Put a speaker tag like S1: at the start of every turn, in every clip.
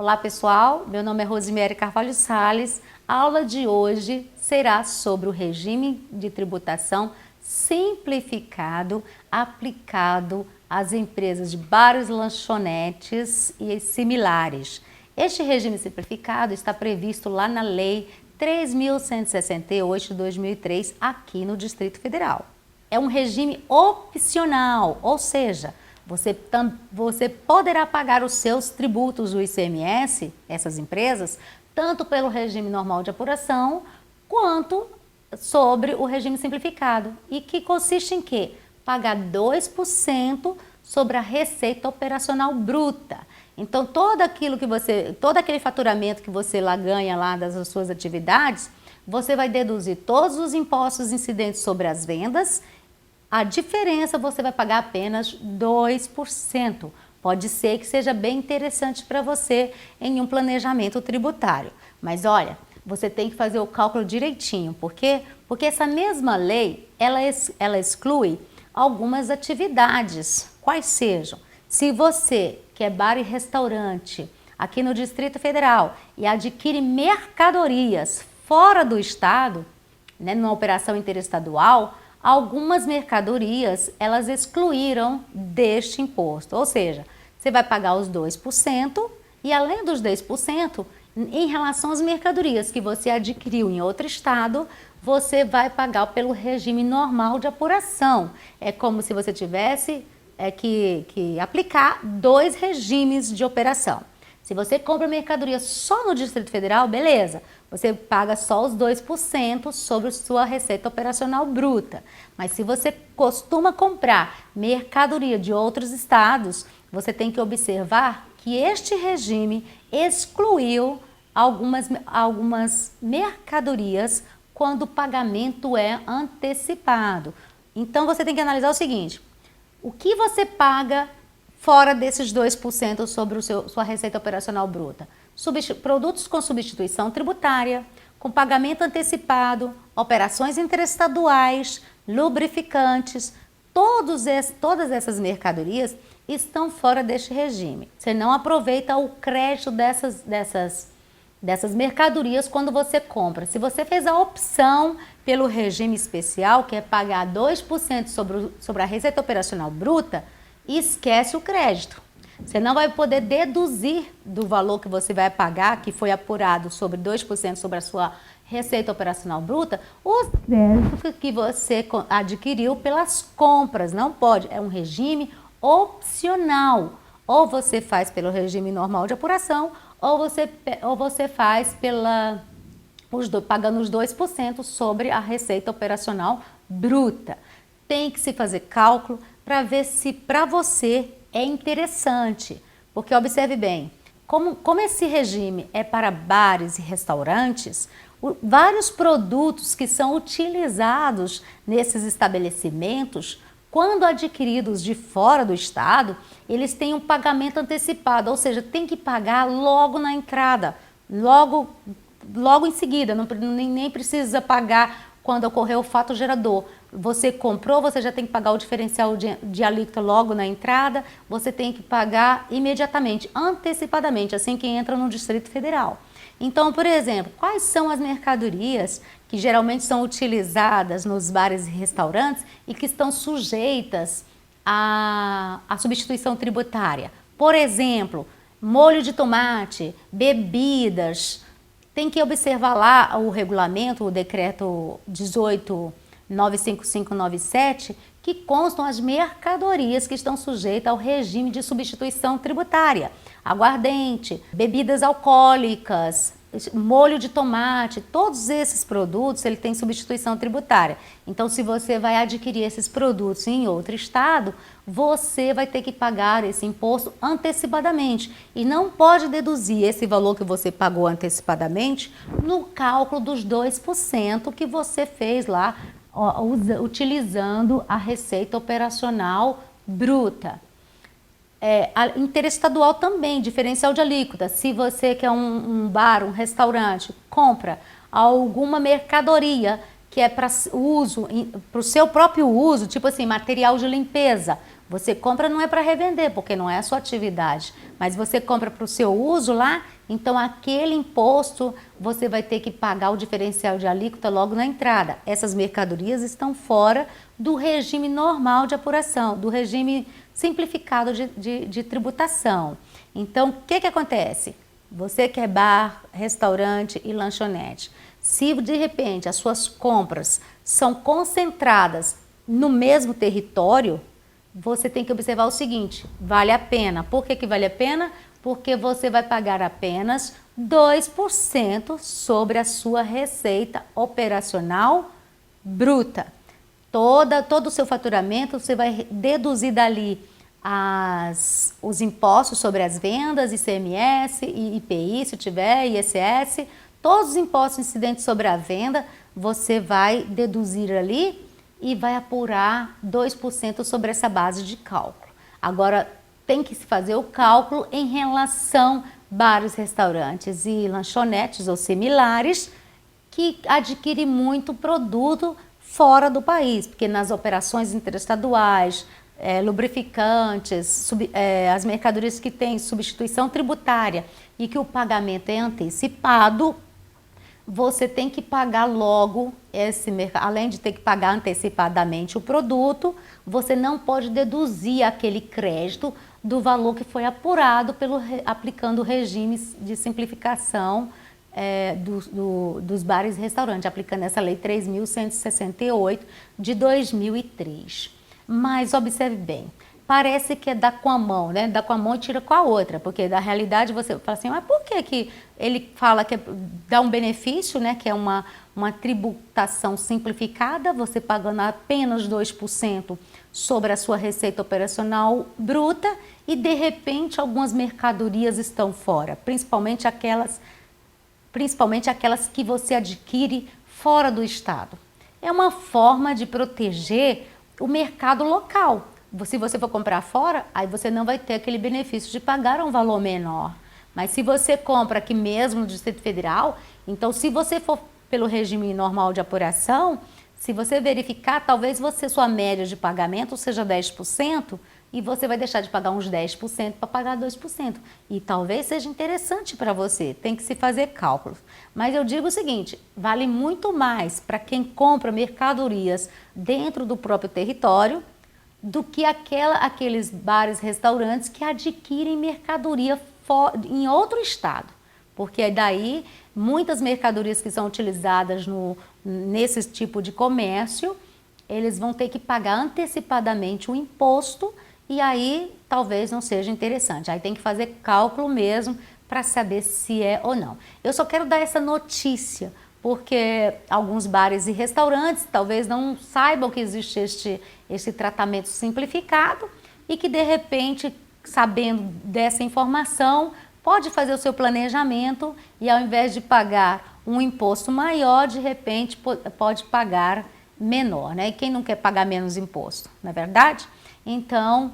S1: Olá pessoal, meu nome é Rosimiere Carvalho Sales. A aula de hoje será sobre o regime de tributação simplificado aplicado às empresas de bares, lanchonetes e similares. Este regime simplificado está previsto lá na Lei 3.168 de 2003 aqui no Distrito Federal. É um regime opcional, ou seja, você poderá pagar os seus tributos do ICMS, essas empresas, tanto pelo regime normal de apuração, quanto sobre o regime simplificado. E que consiste em quê? Pagar 2% sobre a receita operacional bruta. Então, todo aquele faturamento que você lá ganha lá das suas atividades, você vai deduzir todos os impostos incidentes sobre as vendas. A diferença você vai pagar apenas 2%. Pode ser que seja bem interessante para você em um planejamento tributário. Mas olha, você tem que fazer o cálculo direitinho. Por quê? Porque essa mesma lei, ela exclui algumas atividades. Quais sejam? Se você, que é bar e restaurante, aqui no Distrito Federal, e adquire mercadorias fora do estado, né, numa operação interestadual, algumas mercadorias, elas excluíram deste imposto, ou seja, você vai pagar os 2% e além dos 10%, em relação às mercadorias que você adquiriu em outro estado, você vai pagar pelo regime normal de apuração. É como se você tivesse que aplicar dois regimes de operação. Se você compra mercadoria só no Distrito Federal, beleza, você paga só os 2% sobre sua receita operacional bruta. Mas se você costuma comprar mercadoria de outros estados, você tem que observar que este regime excluiu algumas mercadorias quando o pagamento é antecipado. Então você tem que analisar o seguinte: o que você paga fora desses 2% sobre sua receita operacional bruta? Produtos com substituição tributária, com pagamento antecipado, operações interestaduais, lubrificantes, todas essas mercadorias estão fora deste regime. Você não aproveita o crédito dessas mercadorias quando você compra. Se você fez a opção pelo regime especial, que é pagar 2% sobre a receita operacional bruta, esquece o crédito. Você não vai poder deduzir do valor que você vai pagar, que foi apurado sobre 2% sobre a sua receita operacional bruta, os créditos que você adquiriu pelas compras. Não pode, é um regime opcional. Ou você faz pelo regime normal de apuração, ou você faz pagando os 2% sobre a receita operacional bruta. Tem que se fazer cálculo para ver se para você é interessante, porque observe bem, como esse regime é para bares e restaurantes, vários produtos que são utilizados nesses estabelecimentos, quando adquiridos de fora do estado, eles têm um pagamento antecipado, ou seja, tem que pagar logo na entrada, logo em seguida, nem precisa pagar quando ocorreu o fato gerador. Você comprou, você já tem que pagar o diferencial de alíquota logo na entrada, você tem que pagar imediatamente, antecipadamente, assim que entra no Distrito Federal. Então, por exemplo, quais são as mercadorias que geralmente são utilizadas nos bares e restaurantes e que estão sujeitas à substituição tributária? Por exemplo, molho de tomate, bebidas. Tem que observar lá o regulamento, o decreto 18.95597, que constam as mercadorias que estão sujeitas ao regime de substituição tributária. Aguardente, bebidas alcoólicas, molho de tomate, todos esses produtos ele tem substituição tributária. Então, se você vai adquirir esses produtos em outro estado, você vai ter que pagar esse imposto antecipadamente e não pode deduzir esse valor que você pagou antecipadamente no cálculo dos 2% que você fez lá utilizando a receita operacional bruta. Interestadual também, diferencial de alíquota. Se você que é um bar, um restaurante, compra alguma mercadoria que é para uso, para o seu próprio uso, tipo assim, material de limpeza, Você compra não é para revender, porque não é a sua atividade, mas você compra para o seu uso lá, então aquele imposto você vai ter que pagar o diferencial de alíquota logo na entrada. Essas mercadorias estão fora do regime normal de apuração, do regime simplificado de tributação. Então, o que acontece? Você que é bar, restaurante e lanchonete, se de repente as suas compras são concentradas no mesmo território, você tem que observar o seguinte: vale a pena. Por que vale a pena? Porque você vai pagar apenas 2% sobre a sua receita operacional bruta. Todo o seu faturamento você vai deduzir dali os impostos sobre as vendas, ICMS, IPI, se tiver, ISS, todos os impostos incidentes sobre a venda, você vai deduzir ali e vai apurar 2% sobre essa base de cálculo. Agora, tem que se fazer o cálculo em relação bares, restaurantes e lanchonetes ou similares que adquirem muito produto fora do país, porque nas operações interestaduais, lubrificantes, as mercadorias que têm substituição tributária e que o pagamento é antecipado, você tem que pagar logo além de ter que pagar antecipadamente o produto, você não pode deduzir aquele crédito do valor que foi apurado aplicando regimes de simplificação dos bares e restaurantes, aplicando essa lei 3.168 de 2003. Mas observe bem, parece que é dar com a mão, né? Dá com a mão e tira com a outra, porque na realidade você fala assim, mas por que ele fala que dá um benefício, né? Que é uma tributação simplificada, você pagando apenas 2% sobre a sua receita operacional bruta e de repente algumas mercadorias estão fora, principalmente aquelas que você adquire fora do estado. É uma forma de proteger o mercado local. Se você for comprar fora, aí você não vai ter aquele benefício de pagar um valor menor. Mas se você compra aqui mesmo no Distrito Federal, então se você for pelo regime normal de apuração, se você verificar, talvez sua média de pagamento seja 10% e você vai deixar de pagar uns 10% para pagar 2%. E talvez seja interessante para você, tem que se fazer cálculos. Mas eu digo o seguinte, vale muito mais para quem compra mercadorias dentro do próprio território do que aqueles bares, restaurantes que adquirem mercadoria em outro estado. Porque daí muitas mercadorias que são utilizadas nesse tipo de comércio, eles vão ter que pagar antecipadamente o imposto e aí talvez não seja interessante. Aí tem que fazer cálculo mesmo para saber se é ou não. Eu só quero dar essa notícia, porque alguns bares e restaurantes talvez não saibam que existe esse tratamento simplificado e que de repente, sabendo dessa informação, pode fazer o seu planejamento e ao invés de pagar um imposto maior, de repente pode pagar menor, né? E quem não quer pagar menos imposto, não é verdade? Então,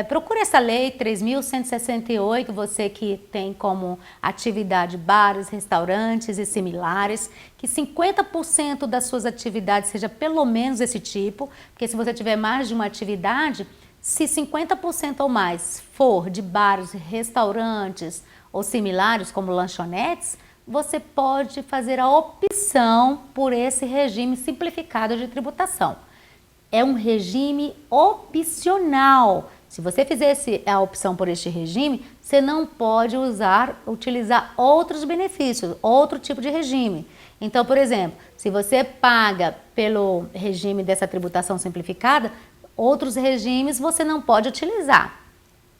S1: procure essa lei 3.168, você que tem como atividade bares, restaurantes e similares, que 50% das suas atividades seja pelo menos esse tipo, porque se você tiver mais de uma atividade, se 50% ou mais for de bares, restaurantes ou similares, como lanchonetes, você pode fazer a opção por esse regime simplificado de tributação. É um regime opcional. Se você fizer a opção por este regime, você não pode utilizar outros benefícios, outro tipo de regime. Então, por exemplo, se você paga pelo regime dessa tributação simplificada, outros regimes você não pode utilizar.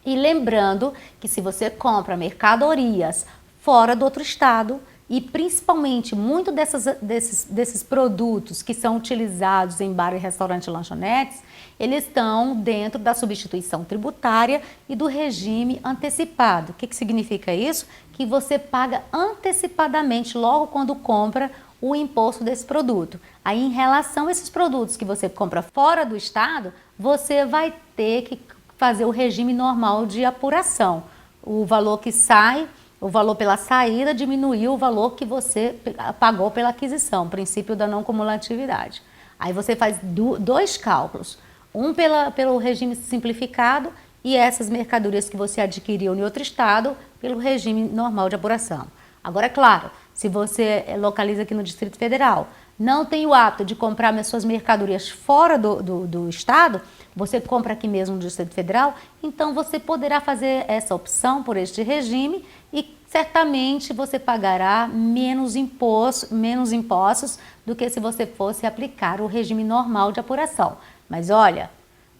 S1: E lembrando que se você compra mercadorias fora do outro estado, e principalmente muito desses produtos que são utilizados em bar e restaurante e lanchonetes, eles estão dentro da substituição tributária e do regime antecipado. O que significa isso? Que você paga antecipadamente, logo quando compra, o imposto desse produto. Aí, em relação a esses produtos que você compra fora do estado, você vai ter que fazer o regime normal de apuração. O valor que sai, o valor pela saída diminuiu o valor que você pagou pela aquisição, princípio da não cumulatividade. Aí você faz dois cálculos. Um pelo regime simplificado e essas mercadorias que você adquiriu em outro estado pelo regime normal de apuração. Agora, é claro, se você localiza aqui no Distrito Federal, não tem o hábito de comprar suas mercadorias fora do estado, você compra aqui mesmo no Distrito Federal, então você poderá fazer essa opção por este regime e certamente você pagará menos impostos do que se você fosse aplicar o regime normal de apuração. Mas olha,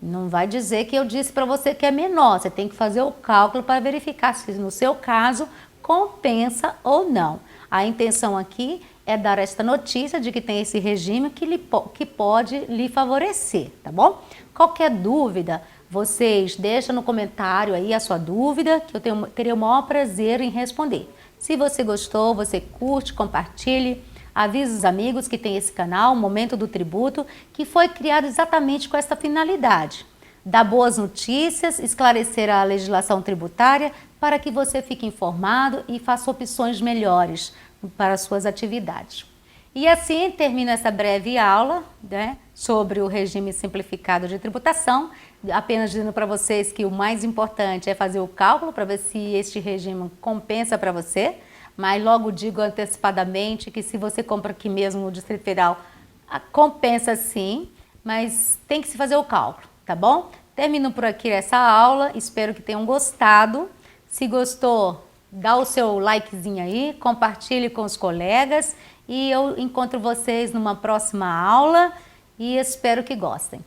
S1: não vai dizer que eu disse para você que é menor, você tem que fazer o cálculo para verificar se no seu caso compensa ou não. A intenção aqui é dar esta notícia de que tem esse regime que pode lhe favorecer, tá bom? Qualquer dúvida, vocês deixam no comentário aí a sua dúvida, que eu terei o maior prazer em responder. Se você gostou, você curte, compartilhe, avise os amigos que tem esse canal, Momento do Tributo, que foi criado exatamente com essa finalidade. Dar boas notícias, esclarecer a legislação tributária para que você fique informado e faça opções melhores para suas atividades. E assim termino essa breve aula, né, sobre o regime simplificado de tributação, apenas dizendo para vocês que o mais importante é fazer o cálculo para ver se este regime compensa para você, mas logo digo antecipadamente que se você compra aqui mesmo no Distrito Federal, compensa sim, mas tem que se fazer o cálculo, tá bom? Termino por aqui essa aula, espero que tenham gostado. Se gostou, dá o seu likezinho aí, compartilhe com os colegas e eu encontro vocês numa próxima aula e espero que gostem.